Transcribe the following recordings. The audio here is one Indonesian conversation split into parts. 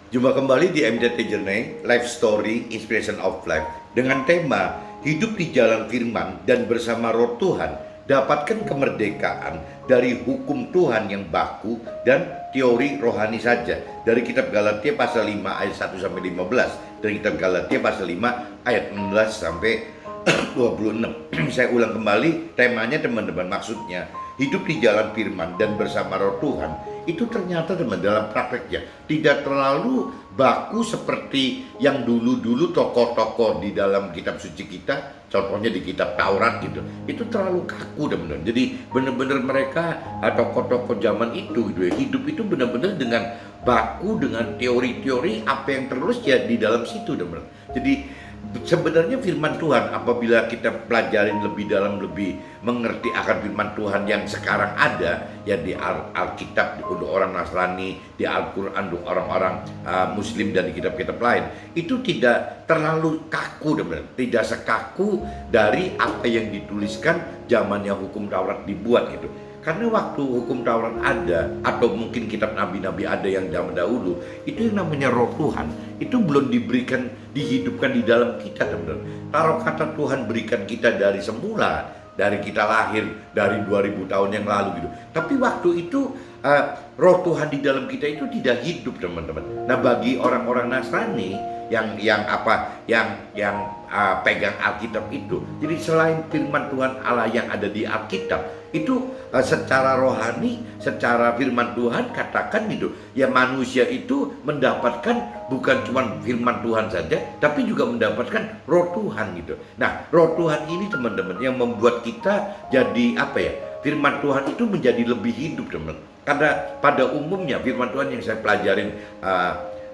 Jumpa kembali di MDT Journey, Life Story, Inspiration of Life dengan tema Hidup di Jalan Firman dan bersama Roh Tuhan, dapatkan kemerdekaan dari hukum Tuhan yang baku dan teori rohani saja. Dari kitab Galatia pasal 5 ayat 1 sampai 15, dari kitab Galatia pasal 5 ayat 16 sampai 26. Saya ulang kembali temanya teman-teman, maksudnya hidup di jalan firman dan bersama Roh Tuhan itu ternyata teman dalam prakteknya tidak terlalu baku seperti yang dulu-dulu tokoh-tokoh di dalam kitab suci kita, contohnya di kitab Taurat gitu. Itu terlalu kaku teman-teman. Jadi benar-benar mereka tokoh-tokoh zaman itu gitu ya, hidup itu benar-benar dengan baku dengan teori-teori apa yang terus ya di dalam situ teman-teman. Jadi sebenarnya firman Tuhan apabila kita pelajarin lebih dalam, lebih mengerti akan firman Tuhan yang sekarang ada ya di Alkitab untuk orang Nasrani, di Al-Quran untuk orang-orang Muslim dan di kitab-kitab lain, itu tidak terlalu kaku teman-teman, tidak sekaku dari apa yang dituliskan zamannya hukum Taurat dibuat gitu. Karena waktu hukum Taurat ada, atau mungkin kitab nabi-nabi ada yang zaman dahulu, itu yang namanya Roh Tuhan, itu belum diberikan, dihidupkan di dalam kita teman-teman. Kalau kata Tuhan berikan kita dari semula, dari kita lahir, dari 2000 tahun yang lalu gitu. Tapi waktu itu Roh Tuhan di dalam kita itu tidak hidup teman-teman. Nah bagi orang-orang Nasrani yang pegang Alkitab itu, jadi selain firman Tuhan Allah yang ada di Alkitab itu secara rohani, secara firman Tuhan katakan gitu ya, manusia itu mendapatkan bukan cuma firman Tuhan saja, tapi juga mendapatkan Roh Tuhan gitu. Nah Roh Tuhan ini teman-teman yang membuat kita jadi apa ya, firman Tuhan itu menjadi lebih hidup teman. Karena pada umumnya firman Tuhan yang saya pelajarin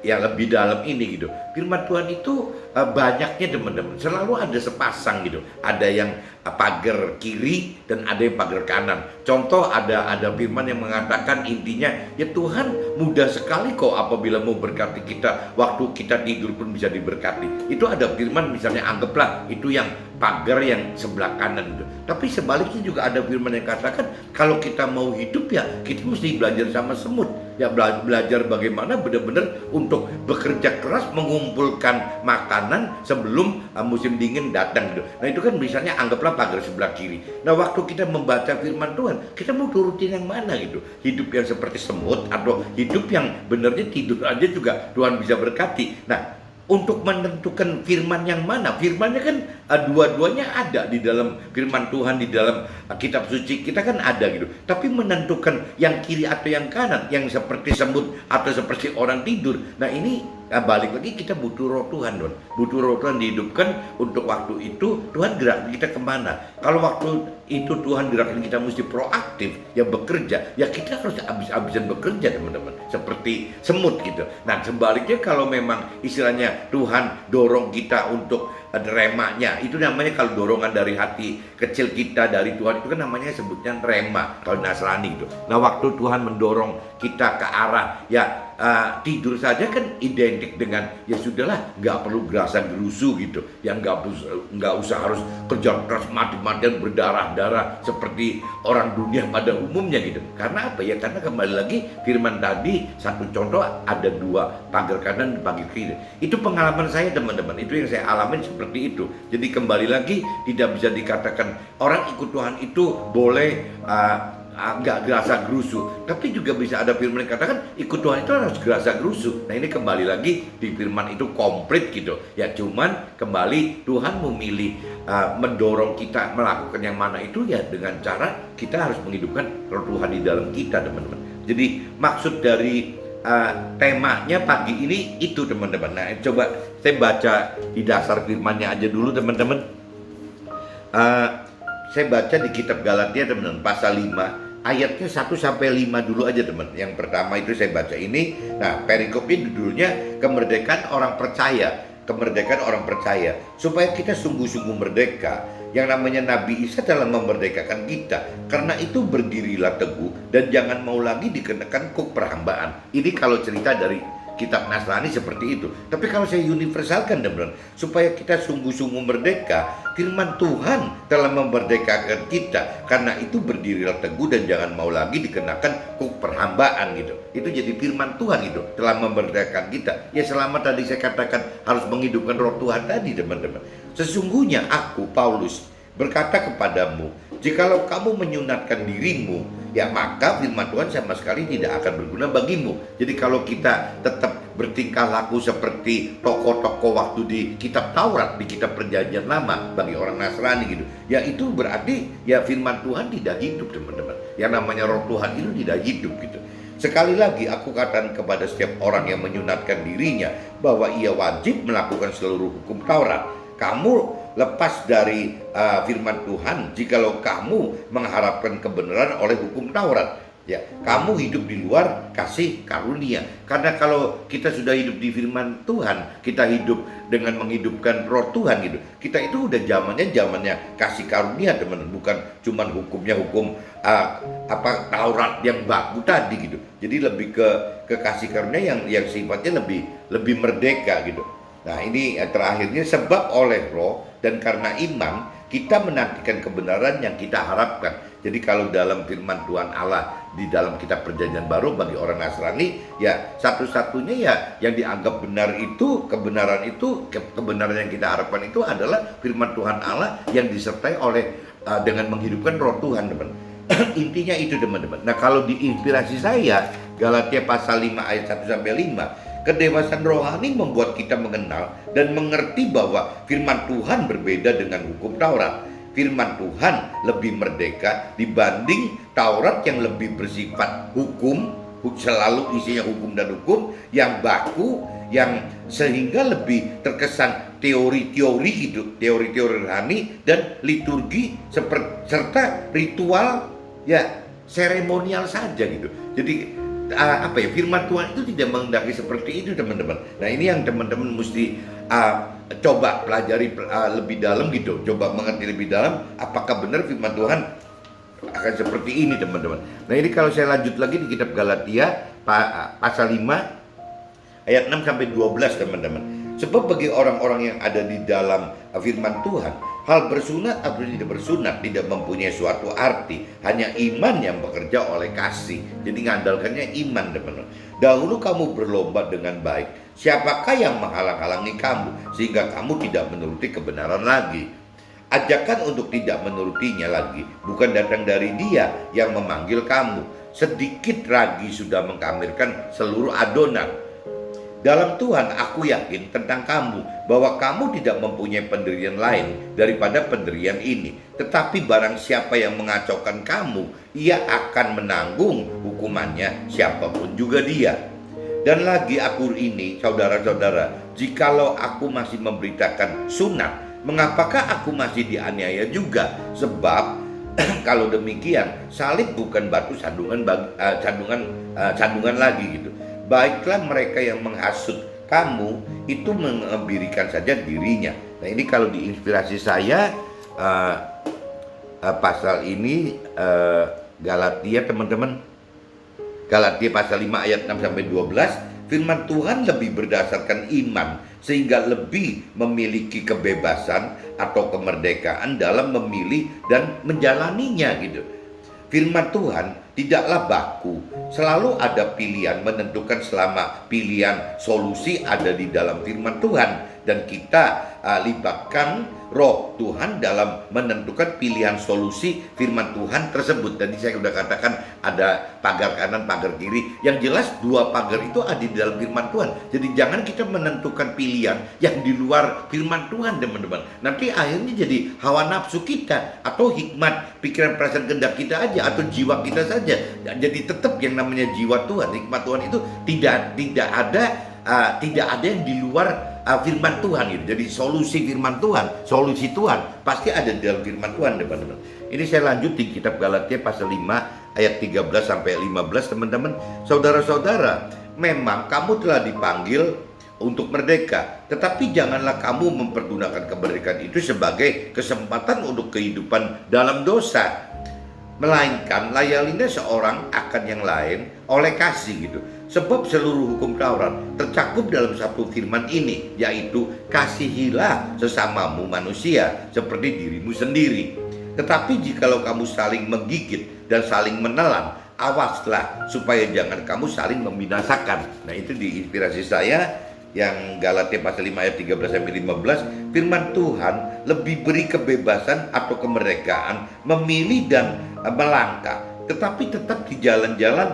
yang lebih dalam ini gitu, firman Tuhan itu banyaknya teman-teman, selalu ada sepasang gitu, ada yang pagar kiri dan ada yang pagar kanan. Contoh ada firman yang mengatakan intinya ya Tuhan mudah sekali kok apabila mau berkati kita, waktu kita tidur pun bisa diberkati. Itu ada firman misalnya, anggaplah itu yang pagar yang sebelah kanan gitu. Tapi sebaliknya juga ada firman yang katakan kalau kita mau hidup ya kita mesti belajar sama semut. Ya belajar bagaimana benar-benar untuk bekerja keras mengumpulkan makanan sebelum musim dingin datang gitu. Nah itu kan misalnya anggaplah pagar sebelah kiri. Nah waktu kita membaca firman Tuhan, kita mau turutin yang mana gitu? Hidup yang seperti semut atau hidup yang benarnya tidur aja juga Tuhan bisa berkati. Nah untuk menentukan firman yang mana, firmannya kan dua-duanya ada di dalam firman Tuhan, di dalam kitab suci kita kan ada gitu. Tapi menentukan yang kiri atau yang kanan, yang seperti semut atau seperti orang tidur, nah ini balik lagi kita butuh Roh Tuhan Don. Butuh Roh Tuhan dihidupkan untuk waktu itu Tuhan gerak kita kemana. Kalau waktu itu Tuhan gerakin kita mesti proaktif ya, bekerja ya, kita harus habis-habisan bekerja teman-teman, seperti semut gitu. Nah sebaliknya kalau memang istilahnya Tuhan dorong kita untuk remanya, itu namanya kalau dorongan dari hati kecil kita dari Tuhan itu kan namanya sebutnya rema kalau Nasrani gitu. Nah waktu Tuhan mendorong kita ke arah ya tidur saja kan identik dengan ya sudahlah, nggak perlu gerasa gerusu gitu ya, nggak usah harus kerja keras mati-matian berdarah-darah seperti orang dunia pada umumnya gitu. Karena apa ya, karena kembali lagi firman tadi, satu contoh ada dua, pagar kanan dan pagar kiri. Itu pengalaman saya teman-teman, itu yang saya alamin seperti itu. Jadi kembali lagi tidak bisa dikatakan orang ikut Tuhan itu boleh nggak gerasa gerusu, tapi juga bisa ada firman yang katakan ikut Tuhan itu harus gerasa gerusu. Nah ini kembali lagi di firman itu komplit gitu ya, cuman kembali Tuhan memilih mendorong kita melakukan yang mana itu ya dengan cara kita harus menghidupkan Roh Tuhan di dalam kita teman-teman. Jadi maksud dari temanya pagi ini itu teman-teman. Nah coba saya baca di dasar firmannya aja dulu teman-teman. Saya baca di kitab Galatia teman-teman pasal 5 ayatnya 1 sampai 5 dulu aja teman. Yang pertama itu saya baca ini. Nah perikop ini judulnya kemerdekaan orang percaya. Kemerdekaan orang percaya, supaya kita sungguh-sungguh merdeka. Yang namanya Nabi Isa telah memerdekakan kita. Karena itu berdirilah teguh dan jangan mau lagi dikenakan kuk perhambaan. Ini kalau cerita dari kitab Nasrani seperti itu. Tapi kalau saya universalkan teman-teman, supaya kita sungguh-sungguh merdeka, firman Tuhan telah memerdekakan kita. Karena itu berdirilah teguh dan jangan mau lagi dikenakan kuk perhambaan gitu. Itu jadi firman Tuhan itu telah memerdekakan kita. Ya selama tadi saya katakan harus menghidupkan roh Tuhan tadi teman-teman. Sesungguhnya aku Paulus berkata kepadamu, jikalau kamu menyunatkan dirimu, ya maka firman Tuhan sama sekali tidak akan berguna bagimu. Jadi kalau kita tetap bertingkah laku seperti tokoh-tokoh waktu di kitab Taurat, di kitab Perjanjian Lama bagi orang Nasrani gitu, ya itu berarti ya firman Tuhan tidak hidup teman-teman. Yang namanya roh Tuhan itu tidak hidup gitu. Sekali lagi aku katakan kepada setiap orang yang menyunatkan dirinya bahwa ia wajib melakukan seluruh hukum Taurat. Kamu lepas dari firman Tuhan jikalau kamu mengharapkan kebenaran oleh hukum Taurat. Ya, kamu hidup di luar kasih karunia. Karena kalau kita sudah hidup di firman Tuhan, kita hidup dengan menghidupkan roh Tuhan gitu. Kita itu udah zamannya kasih karunia teman-teman, bukan cuman hukumnya hukum Taurat yang baku tadi gitu. Jadi lebih ke kasih karunia yang sifatnya lebih merdeka gitu. Nah ini terakhirnya, sebab oleh roh dan karena iman kita menantikan kebenaran yang kita harapkan. Jadi kalau dalam firman Tuhan Allah di dalam kitab Perjanjian Baru bagi orang Nasrani, ya satu-satunya ya yang dianggap benar itu, kebenaran yang kita harapkan itu adalah firman Tuhan Allah yang disertai oleh dengan menghidupkan roh Tuhan teman. Intinya itu teman-teman. Nah kalau diinspirasi saya, Galatia pasal 5 ayat 1 sampai 5, kedewasaan rohani membuat kita mengenal dan mengerti bahwa firman Tuhan berbeda dengan hukum Taurat. Firman Tuhan lebih merdeka dibanding Taurat yang lebih bersifat hukum, selalu isinya hukum dan hukum yang baku, yang sehingga lebih terkesan teori-teori hidup, teori-teori rohani dan liturgi serta ritual ya seremonial saja gitu. Jadi firman Tuhan itu tidak menghendaki seperti itu teman-teman. Nah ini yang teman-teman mesti coba pelajari lebih dalam gitu, coba mengerti lebih dalam apakah benar firman Tuhan akan seperti ini teman-teman. Nah ini kalau saya lanjut lagi di kitab Galatia pasal 5 ayat 6 sampai 12 teman-teman. Sebab bagi orang-orang yang ada di dalam firman Tuhan, hal bersunat atau tidak bersunat tidak mempunyai suatu arti, hanya iman yang bekerja oleh kasih. Jadi ngandalkannya iman teman-teman. Dahulu kamu berlomba dengan baik, siapakah yang menghalang-halangi kamu sehingga kamu tidak menuruti kebenaran lagi? Ajakan untuk tidak menurutinya lagi bukan datang dari Dia yang memanggil kamu. Sedikit lagi sudah mengkamirkan seluruh adonan. Dalam Tuhan aku yakin tentang kamu bahwa kamu tidak mempunyai pendirian lain daripada pendirian ini. Tetapi barang siapa yang mengacaukan kamu, ia akan menanggung hukumannya, siapapun juga dia. Dan lagi aku ini, saudara-saudara, jikalau aku masih memberitakan sunat, mengapakah aku masih dianiaya juga? Sebab kalau demikian, salib bukan batu sandungan lagi gitu. Baiklah mereka yang menghasut kamu itu mengebirikan saja dirinya. Nah ini kalau diinspirasi saya pasal ini Galatia teman-teman, Galatia pasal 5 ayat 6 sampai 12, firman Tuhan lebih berdasarkan iman sehingga lebih memiliki kebebasan atau kemerdekaan dalam memilih dan menjalaninya gitu. Firman Tuhan tidaklah baku, selalu ada pilihan menentukan selama pilihan solusi ada di dalam firman Tuhan. Dan kita libatkan roh Tuhan dalam menentukan pilihan solusi firman Tuhan tersebut. Tadi saya sudah katakan ada pagar kanan, pagar kiri. Yang jelas dua pagar itu ada di dalam firman Tuhan. Jadi jangan kita menentukan pilihan yang di luar firman Tuhan teman-teman. Nanti akhirnya jadi hawa nafsu kita atau hikmat pikiran perasaan kehendak kita aja atau jiwa kita saja. Jadi tetap yang namanya jiwa Tuhan, hikmat Tuhan itu tidak ada yang di luar firman Tuhan gitu. Jadi solusi firman Tuhan, solusi Tuhan pasti ada di dalam firman Tuhan teman-teman. Ini saya lanjut di kitab Galatia pasal 5 ayat 13 sampai 15 teman-teman. Saudara-saudara, memang kamu telah dipanggil untuk merdeka, tetapi janganlah kamu mempergunakan kemerdekaan itu sebagai kesempatan untuk kehidupan dalam dosa, melainkan layanilah seorang akan yang lain oleh kasih gitu. Sebab seluruh hukum Taurat tercakup dalam satu firman ini, yaitu kasihilah sesamamu manusia seperti dirimu sendiri. Tetapi jikalau kamu saling menggigit dan saling menelan, awaslah supaya jangan kamu saling membinasakan. Nah, itu diinspirasi saya yang Galatia pasal 5 ayat 13-15. Firman Tuhan lebih beri kebebasan atau kemerdekaan memilih dan melangkah, tetapi tetap di jalan-jalan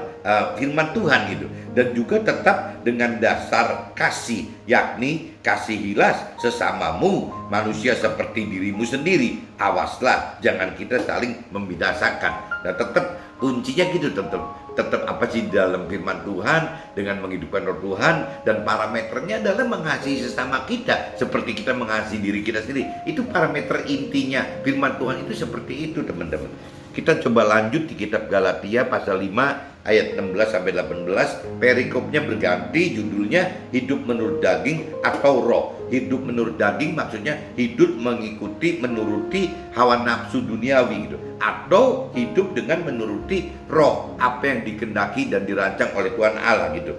firman Tuhan gitu, dan juga tetap dengan dasar kasih, yakni kasihilah sesamamu manusia seperti dirimu sendiri. Awaslah jangan kita saling membinasakan. Nah, tetap kuncinya gitu, tetap apa sih dalam firman Tuhan dengan menghidupkan roh Tuhan, dan parameternya adalah mengasihi sesama kita seperti kita mengasihi diri kita sendiri. Itu parameter intinya firman Tuhan itu seperti itu, teman-teman. Kita coba lanjut di kitab Galatia pasal 5 ayat 16-18. Perikopnya berganti, judulnya hidup menurut daging atau roh. Hidup menurut daging maksudnya hidup menuruti hawa nafsu duniawi gitu, atau hidup dengan menuruti roh, apa yang dikehendaki dan dirancang oleh Tuhan Allah gitu.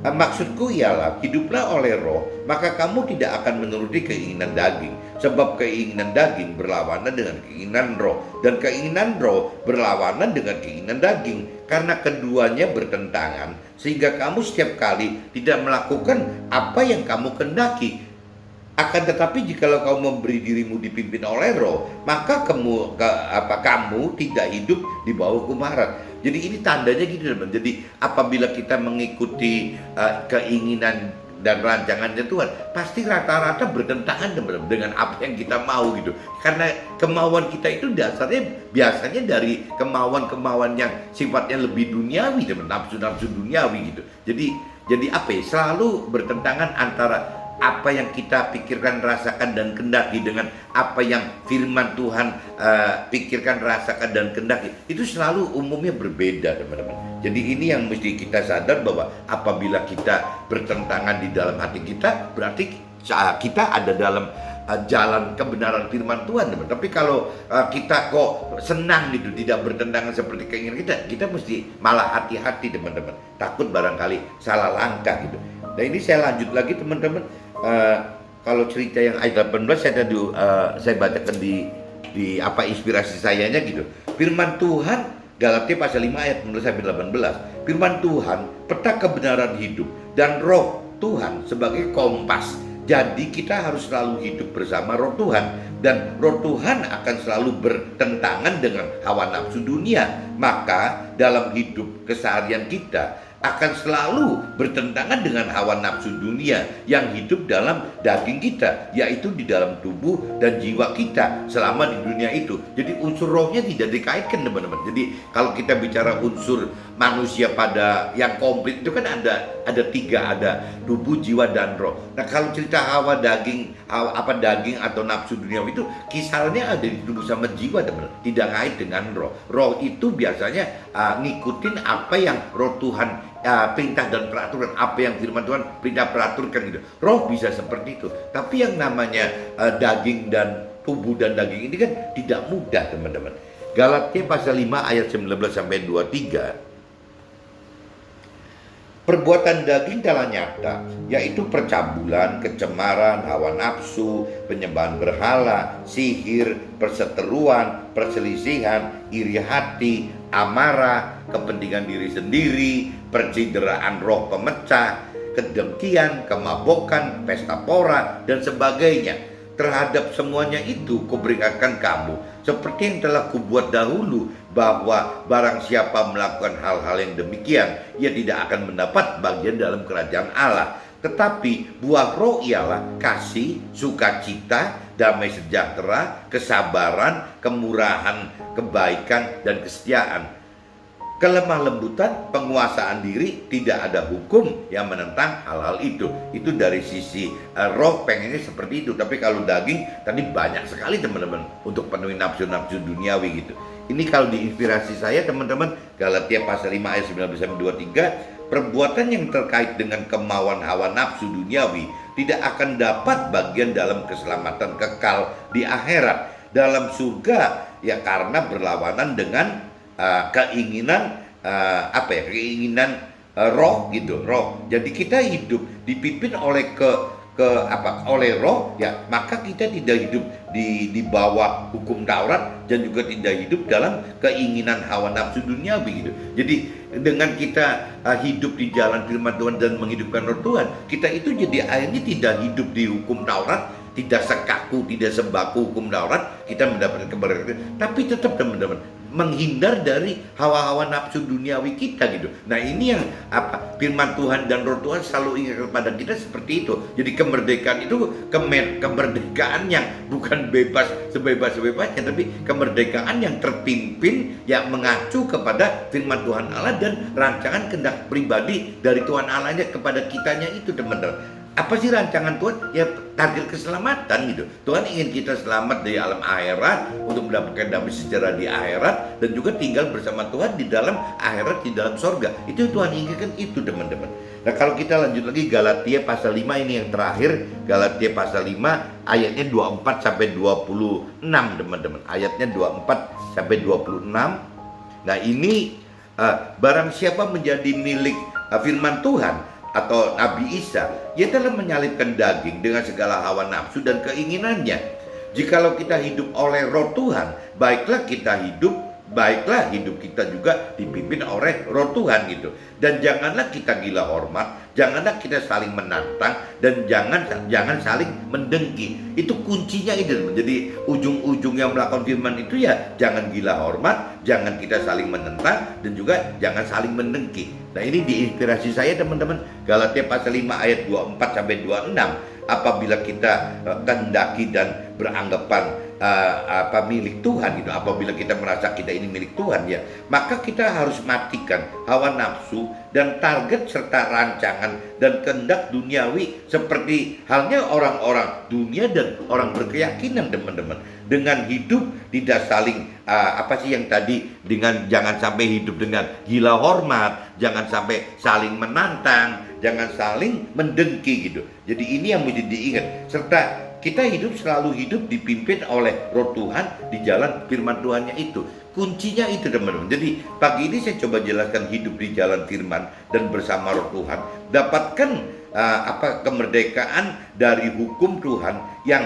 Maksudku ialah hiduplah oleh roh, maka kamu tidak akan menuruti keinginan daging. Sebab keinginan daging berlawanan dengan keinginan roh, dan keinginan roh berlawanan dengan keinginan daging. Karena keduanya bertentangan, sehingga kamu setiap kali tidak melakukan apa yang kamu kehendaki. Akan tetapi jikalau kamu memberi dirimu dipimpin oleh roh, maka kamu tidak hidup di bawah hukum Taurat. Jadi ini tandanya gitu, teman. Jadi apabila kita mengikuti keinginan dan rancangannya Tuhan, pasti rata-rata bertentangan dengan apa yang kita mau gitu. Karena kemauan kita itu dasarnya biasanya dari kemauan-kemauan yang sifatnya lebih duniawi, teman, nafsu-nafsu duniawi gitu. Jadi apa ya? Selalu bertentangan antara apa yang kita pikirkan, rasakan, dan kendaki dengan apa yang firman Tuhan pikirkan, rasakan, dan kendaki. Itu selalu umumnya berbeda, teman-teman. Jadi ini yang mesti kita sadar, bahwa apabila kita bertentangan di dalam hati kita, berarti kita ada dalam jalan kebenaran firman Tuhan, teman. Tapi kalau kita kok senang gitu, tidak bertentangan seperti keinginan kita mesti malah hati-hati, teman-teman. Takut barangkali salah langkah gitu. Nah, ini saya lanjut lagi, teman-teman. Kalau cerita yang ayat 18 saya bacakan di apa inspirasi sayanya gitu. Firman Tuhan Galatia pasal 5 ayat 19-18. Firman Tuhan peta kebenaran hidup, dan roh Tuhan sebagai kompas. Jadi kita harus selalu hidup bersama roh Tuhan, dan roh Tuhan akan selalu bertentangan dengan hawa nafsu dunia. Maka dalam hidup keseharian kita akan selalu bertentangan dengan hawa nafsu dunia yang hidup dalam daging kita, yaitu di dalam tubuh dan jiwa kita selama di dunia itu. Jadi unsur rohnya tidak dikaitkan, teman-teman. Jadi kalau kita bicara unsur manusia pada yang komplit itu kan ada tiga, ada tubuh, jiwa, dan roh. Nah, kalau cerita hawa daging atau nafsu dunia itu kisalnya ada di tubuh sama jiwa, teman-teman, tidak kait dengan roh. Roh itu biasanya ngikutin apa yang roh Tuhan perintah dan peraturan, apa yang firman Tuhan perintah peraturkan gitu. Roh bisa seperti itu, tapi yang namanya daging dan tubuh dan daging ini kan tidak mudah, teman-teman. Galatia pasal 5 ayat 19-23. Perbuatan daging telah nyata, yaitu percabulan, kecemaran, hawa nafsu, penyembahan berhala, sihir, perseteruan, perselisihan, iri hati, amarah, kepentingan diri sendiri, percideraan roh pemecah, kedengkian, kemabukan, pesta pora, dan sebagainya. Terhadap semuanya itu kuperingatkan kamu, seperti yang telah kubuat dahulu, bahwa barang siapa melakukan hal-hal yang demikian, ia tidak akan mendapat bagian dalam kerajaan Allah. Tetapi buah roh ialah kasih, sukacita, damai sejahtera, kesabaran, kemurahan, kebaikan, dan kesetiaan. Kelemah lembutan, penguasaan diri, tidak ada hukum yang menentang hal-hal itu. Itu dari sisi roh pengennya seperti itu. Tapi kalau daging tadi banyak sekali, teman-teman, untuk penuhi nafsu-nafsu duniawi gitu. Ini kalau diinspirasi saya, teman-teman, Galatia pasal 5 ayat 19-23, perbuatan yang terkait dengan kemauan hawa nafsu duniawi tidak akan dapat bagian dalam keselamatan kekal di akhirat dalam surga, ya, karena berlawanan dengan keinginan roh gitu, roh. Jadi kita hidup dipimpin oleh oleh roh, ya maka kita tidak hidup di bawah hukum Taurat dan juga tidak hidup dalam keinginan hawa nafsu dunia begitu. Jadi dengan kita hidup di jalan firman Tuhan dan menghidupkan roh Tuhan, kita itu jadi akhirnya tidak hidup di hukum Taurat, tidak sekaku, tidak sebaku hukum Taurat, kita mendapatkan keberkatan, tapi tetap teman-teman menghindar dari hawa-hawa nafsu duniawi kita gitu. Nah ini yang firman Tuhan dan roh Tuhan selalu ingat kepada kita seperti itu. Jadi kemerdekaan itu kemerdekaan yang bukan bebas sebebas-bebasnya, tapi kemerdekaan yang terpimpin, yang mengacu kepada firman Tuhan Allah dan rancangan kehendak pribadi dari Tuhan Allahnya kepada kitanya itu teman-teman. Apa sih rancangan Tuhan? Ya target keselamatan gitu. Tuhan ingin kita selamat dari alam akhirat untuk mendapatkan damai sejahtera di akhirat dan juga tinggal bersama Tuhan di dalam akhirat, di dalam sorga. Itu Tuhan inginkan itu teman-teman. Nah kalau kita lanjut lagi Galatia pasal 5 ini yang terakhir, Galatia pasal 5 ayatnya 24 sampai 26 teman-teman. Ayatnya 24 sampai 26. Nah ini barang siapa menjadi milik firman Tuhan atau Nabi Isa, ia telah menyalibkan daging dengan segala hawa nafsu dan keinginannya. Jikalau kita hidup oleh roh Tuhan, baiklah hidup kita juga dipimpin oleh roh Tuhan gitu. Dan janganlah kita gila hormat, janganlah kita saling menantang, dan jangan saling mendengki. Itu kuncinya itu. Jadi ujung-ujung yang melakukan firman itu ya jangan gila hormat, jangan kita saling menentang, dan juga jangan saling mendengki. Nah ini diinspirasi saya teman-teman, Galatia pasal 5 ayat 24 sampai 26. Apabila kita kehendaki dan beranggapan milik Tuhan gitu, apabila kita merasa kita ini milik Tuhan ya, maka kita harus matikan hawa nafsu dan target serta rancangan dan kehendak duniawi seperti halnya orang-orang dunia dan orang berkeyakinan teman-teman. Dengan hidup tidak saling dengan jangan sampai hidup dengan gila hormat, jangan sampai saling menantang, jangan saling mendengki gitu. Jadi ini yang mesti diingat, serta kita selalu hidup dipimpin oleh roh Tuhan di jalan firman Tuhannya itu. Kuncinya itu teman-teman. Jadi pagi ini saya coba jelaskan hidup di jalan firman dan bersama roh Tuhan. Dapatkan kemerdekaan dari hukum Tuhan yang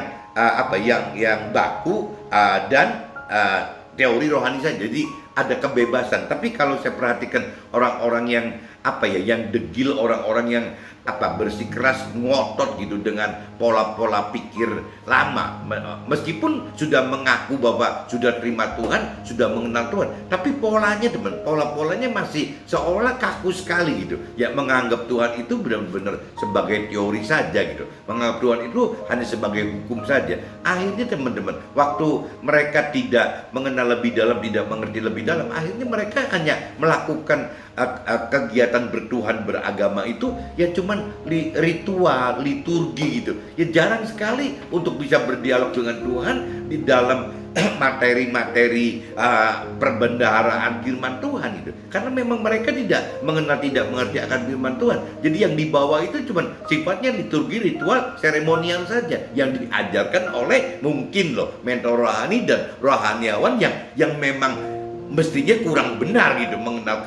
baku dan teori rohani saja. Jadi ada kebebasan. Tapi kalau saya perhatikan orang-orang yang yang degil, orang-orang yang bersikeras ngotot gitu dengan pola-pola pikir lama, meskipun sudah mengaku bahwa sudah terima Tuhan, sudah mengenal Tuhan, tapi polanya pola-polanya masih seolah kaku sekali gitu ya, menganggap Tuhan itu benar-benar sebagai teori saja gitu, menganggap Tuhan itu hanya sebagai hukum saja. Akhirnya teman-teman, waktu mereka tidak mengenal lebih dalam, tidak mengerti lebih dalam, akhirnya mereka hanya melakukan kegiatan bertuhan, beragama itu ya cuman ritual, liturgi gitu. Ya jarang sekali untuk bisa berdialog dengan Tuhan di dalam materi-materi perbendaharaan firman Tuhan itu. Karena memang mereka tidak mengerti akan firman Tuhan. Jadi yang dibawa itu cuman sifatnya liturgi, ritual, seremonial saja yang diajarkan oleh mungkin mentor rohani dan rohaniawan yang memang mestinya kurang benar gitu mengenal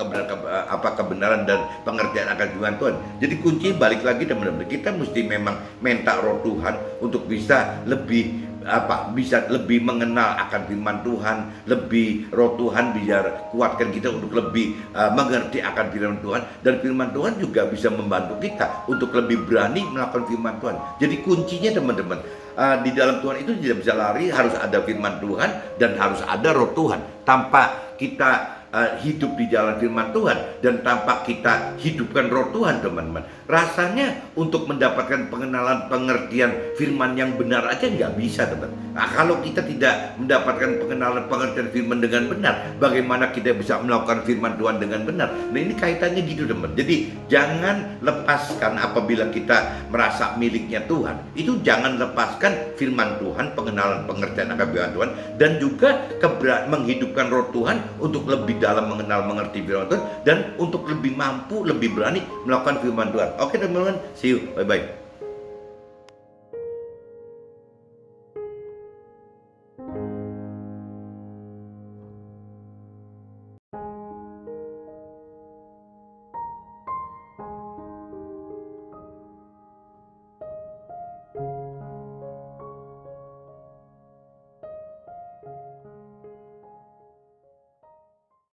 kebenaran dan pengertian akan firman Tuhan. Jadi kunci balik lagi teman-teman, kita mesti memang minta roh Tuhan untuk bisa lebih mengenal akan firman Tuhan, lebih roh Tuhan bisa kuatkan kita untuk lebih mengerti akan firman Tuhan, dan firman Tuhan juga bisa membantu kita untuk lebih berani melakukan firman Tuhan. Jadi kuncinya teman-teman, di dalam Tuhan itu tidak bisa lari, harus ada firman Tuhan dan harus ada roh Tuhan. Tanpa kita hidup di jalan firman Tuhan dan tanpa kita hidupkan roh Tuhan teman-teman, rasanya untuk mendapatkan pengenalan pengertian firman yang benar aja nggak bisa teman. Nah, kalau kita tidak mendapatkan pengenalan pengertian firman dengan benar, bagaimana kita bisa melakukan firman Tuhan dengan benar? Nah ini kaitannya gitu teman. Jadi jangan lepaskan apabila kita merasa miliknya Tuhan, itu jangan lepaskan firman Tuhan, pengenalan pengertian akan firman Tuhan, dan juga menghidupkan roh Tuhan untuk lebih dalam mengerti firman Tuhan dan untuk lebih mampu, lebih berani melakukan firman Tuhan. Oke teman-teman, see you, bye-bye.